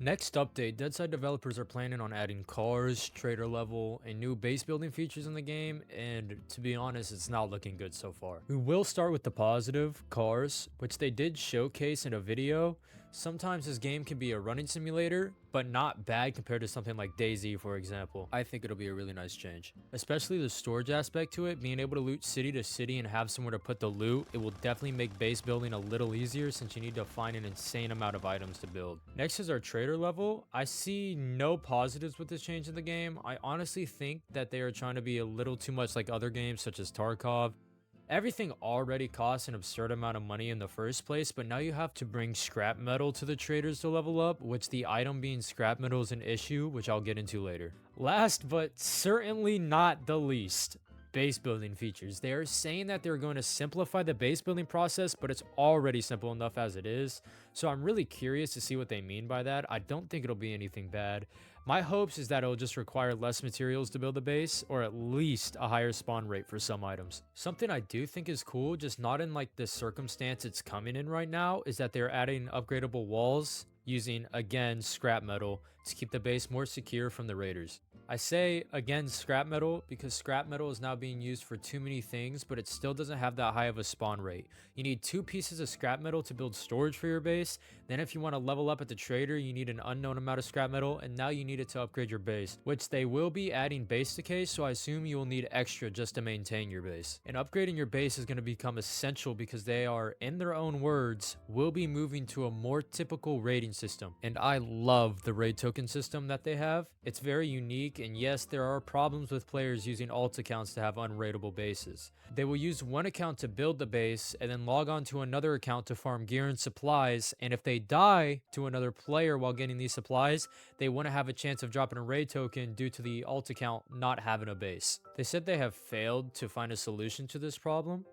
Next update, DeadSide developers are planning on adding cars, trader level, and new base building features in the game, and to be honest, it's not looking good so far. We will start with the positive, cars, which they did showcase in a video. Sometimes this game can be a running simulator, but not bad compared to something like DayZ, for example. I think it'll be a really nice change. Especially the storage aspect to it, being able to loot city to city and have somewhere to put the loot, it will definitely make base building a little easier since you need to find an insane amount of items to build. Next is our trader level. I see no positives with this change in the game. I honestly think that they are trying to be a little too much like other games such as Tarkov. Everything already costs an absurd amount of money in the first place, but now you have to bring scrap metal to the traders to level up, which the item being scrap metal is an issue, which I'll get into later. Last but certainly not the least, base building features. They are saying that they're going to simplify the base building process, but it's already simple enough as it is. So I'm really curious to see what they mean by that. I don't think it'll be anything bad. My hopes is that it'll just require less materials to build a base, or at least a higher spawn rate for some items. Something I do think is cool, just not in like the circumstance it's coming in right now, is that they're adding upgradable walls using, again, scrap metal to keep the base more secure from the raiders. I say, again, scrap metal because scrap metal is now being used for too many things, but it still doesn't have that high of a spawn rate. You need 2 pieces of scrap metal to build storage for your base. Then if you want to level up at the trader, you need an unknown amount of scrap metal, and now you need it to upgrade your base, which they will be adding base decay, so I assume you will need extra just to maintain your base. And upgrading your base is going to become essential because they are, in their own words, will be moving to a more typical raiding system. And I love the raid token system that they have. It's very unique, and yes, there are problems with players using alt accounts to have unraidable bases. They will use one account to build the base and then log on to another account to farm gear and supplies, and if they die to another player while getting these supplies, they want to have a chance of dropping a raid token due to the alt account not having a base. They said they have failed to find a solution to this problem.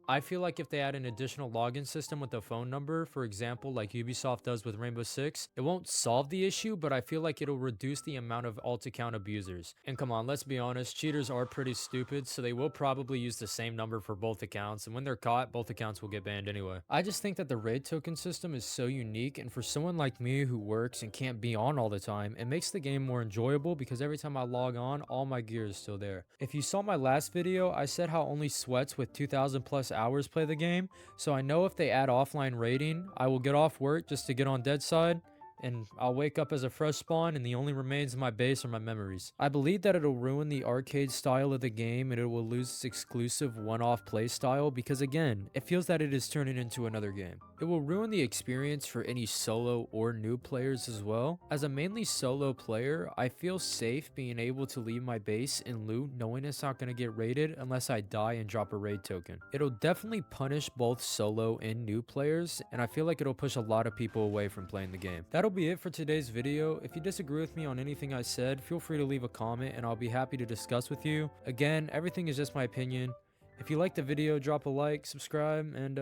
I feel like if they add an additional login system with a phone number, for example, like Ubisoft does with Rainbow Six, it won't solve the issue, but I feel like it'll reduce the amount of alt account abusers. And come on, let's be honest, cheaters are pretty stupid, so they will probably use the same number for both accounts, and when they're caught, both accounts will get banned anyway. I just think that the raid token system is so unique, and for someone like me who works and can't be on all the time, it makes the game more enjoyable because every time I log on, all my gear is still there. If you saw my last video, I said how only sweats with 2,000 plus hours play the game, so I know if they add offline raiding, I will get off work just to get on DeadSide, and I'll wake up as a fresh spawn and the only remains of my base are my memories. I believe that it'll ruin the arcade style of the game and it will lose its exclusive one-off play style because again, it feels that it is turning into another game. It will ruin the experience for any solo or new players as well. As a mainly solo player, I feel safe being able to leave my base and loot knowing it's not going to get raided unless I die and drop a raid token. It'll definitely punish both solo and new players, and I feel like it'll push a lot of people away from playing the game. That'll be it for today's video. If you disagree with me on anything I said, feel free to leave a comment and I'll be happy to discuss with you. Again, everything is just my opinion. If you liked the video, drop a like, subscribe, and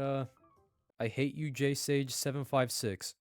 I hate you, JSage756.